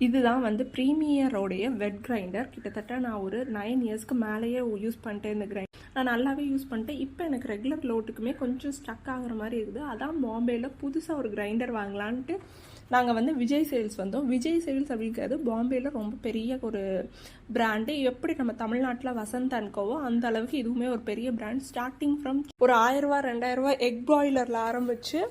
இதுதான் வந்து ப்ரீமியரோடைய wet grinder. கிட்டத்தட்ட நான் ஒரு 9 இயர்ஸ்க்கு மேலேயே யூஸ் பண்ணிட்டேன். இந்த கிரைண்டர் நான் நல்லாவே யூஸ் பண்ணிட்டேன். இப்போ எனக்கு ரெகுலர் லோட்டுக்குமே கொஞ்சம் ஸ்டக் ஆகிற மாதிரி இருக்குது. அதான் பாம்பேயில் புதுசாக ஒரு கிரைண்டர் வாங்கலான்ட்டு நாங்கள் வந்து விஜய் சேல்ஸ் வந்தோம். விஜய் சேல்ஸ் அப்படிங்கிறது பாம்பேயில் ரொம்ப பெரிய ஒரு பிராண்டு. எப்படி நம்ம தமிழ்நாட்டில் வசந்த் அண்ட் கோவோ அந்த அளவுக்கு இதுவுமே ஒரு பெரிய பிராண்ட். ஸ்டார்டிங் ஃப்ரம் ஒரு 1000 ரூபா 2000 ரூபா எக் பாய்லரில் ஆரம்பித்து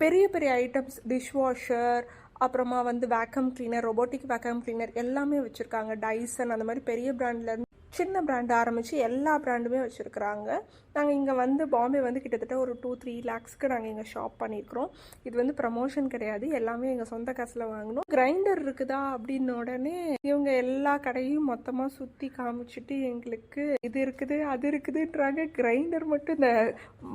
பெரிய பெரிய ஐட்டம்ஸ், டிஷ்வாஷர், அப்புறமா வந்து vacuum cleaner, robotic vacuum cleaner எல்லாமே வச்சுருக்காங்க. டைசன் அந்த மாதிரி பெரிய பிராண்ட்லேருந்து சின்ன பிராண்ட் ஆரம்பித்து எல்லா பிராண்டுமே வச்சுருக்குறாங்க. நாங்கள் இங்கே வந்து பாம்பே வந்து கிட்டத்தட்ட ஒரு 2-3 லேக்ஸ்க்கு நாங்கள் இங்கே ஷாப் பண்ணியிருக்கிறோம். இது வந்து ப்ரமோஷன் கிடையாது, எல்லாமே எங்கள் சொந்த காசில் வாங்கினோம். கிரைண்டர் இருக்குதா அப்படின்னு உடனே இவங்க எல்லா கடையும் மொத்தமாக சுற்றி காமிச்சிட்டு எங்களுக்கு இது இருக்குது அது இருக்குதுன்றாங்க. கிரைண்டர் மட்டும் இந்த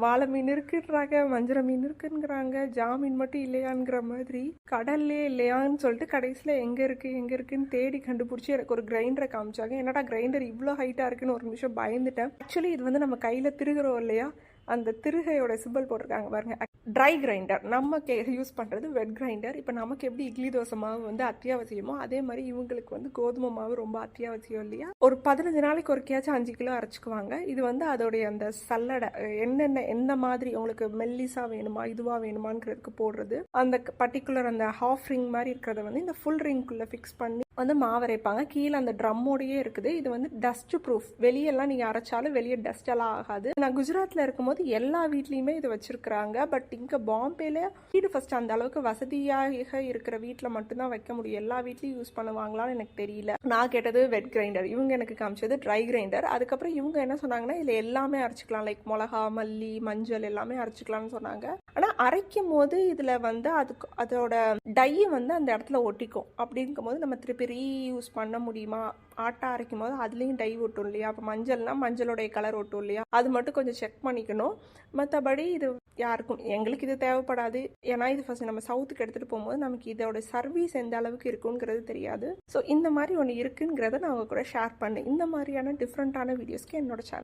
வாழை மீன் இருக்குன்றாங்க, வஞ்சர மீன் இருக்குங்கிறாங்க, ஜாமீன் மட்டும் இல்லையாங்கிற மாதிரி, கடல்லே இல்லையான்னு சொல்லிட்டு கடைசியில் எங்கே இருக்குன்னு தேடி கண்டுபிடிச்சி எனக்கு ஒரு கிரைண்டரை காமிச்சாங்க. என்னடா கிரைண்டர் இவ்வளோ ஹைட்டாக இருக்குன்னு ஒரு நிமிஷம் பயந்துட்டேன். ஆக்சுவலி இது வந்து நம்ம கையில் திருகிறோம் இல்லையா, அந்த திருகையோட சிம்பிள் போட்டிருக்காங்க பாருங்க. ட்ரை கிரைண்டர் நம்ம யூஸ் பண்ணுறது வெட் கிரைண்டர். இப்போ நமக்கு எப்படி இட்லி தோசை மாவு வந்து அத்தியாவசியமோ அதே மாதிரி இவங்களுக்கு வந்து கோதுமை மாவு ரொம்ப அத்தியாவசியம் இல்லையா. ஒரு 15 நாளைக்கு ஒருக்கையாச்சும் 5 கிலோ அரைச்சிக்குவாங்க. இது வந்து அதோடைய அந்த சல்லடை என்னென்ன எந்த மாதிரி உங்களுக்கு மெல்லிசா வேணுமா இதுவாக வேணுமாங்கிறதுக்கு போடுறது. அந்த பர்டிகுலர் அந்த ஹாஃப் ரிங் மாதிரி இருக்கிறத வந்து இந்த ஃபுல் ரிங்குள்ளே ஃபிக்ஸ் பண்ணி வந்து மாவரைப்பாங்க. கீழே அந்த ட்ரம்மோடையே இருக்குது. இது வந்து டஸ்ட் ப்ரூஃப். வெளியெல்லாம் நீங்கள் அரைச்சாலும் வெளியே டஸ்ட் எல்லாம் ஆகாது. நான் குஜராத்தில் இருக்கும்போது எல்லா வீட்லேயுமே இது வச்சிருக்கிறாங்க. பட் இங்கே பாம்பேல வீடு ஃபர்ஸ்ட் அந்த அளவுக்கு வசதியாக இருக்கிற வீட்டில் மட்டும்தான் வைக்க முடியும். எல்லா வீட்லையும் யூஸ் பண்ணுவாங்களான்னு எனக்கு தெரியல. நான் கேட்டது வெட் கிரைண்டர், இவங்க எனக்கு காமிச்சது ட்ரை கிரைண்டர். அதுக்கப்புறம் இவங்க என்ன சொன்னாங்கன்னா இதில் எல்லாமே அரைச்சிக்கலாம், லைக் மிளகா, மல்லி, மஞ்சள் எல்லாமே அரைச்சிக்கலாம்னு சொன்னாங்க. ஆனால் அரைக்கும் போது இதில் வந்து அதோட டை வந்து அந்த இடத்துல ஒட்டிக்கும். அப்படிங்கும் போது நம்ம திருப்பி ரீயூஸ் பண்ண முடியுமா? ஆட்டா அரைக்கும் போது அதுலேயும் டை ஒட்டும் இல்லையா. அப்போ மஞ்சள்னா மஞ்சளுடைய கலர் ஒட்டும் இல்லையா, அது மட்டும் கொஞ்சம் செக் பண்ணிக்கணும். மற்றபடி இது யாருக்கும் எங்களுக்கு இது தேவைப்படாது. ஏன்னா இது ஃபர்ஸ்ட் நம்ம சவுத்துக்கு எடுத்துகிட்டு போகும்போது நமக்கு இதோட சர்வீஸ் எந்த அளவுக்கு இருக்குங்கிறது தெரியாது. ஸோ இந்த மாதிரி ஒன்று இருக்குங்கிறத நான் அவங்க கூட ஷேர் பண்ணேன். இந்த மாதிரியான டிஃப்ரெண்ட்டான வீடியோஸ்க்கு என்னோட சேனல்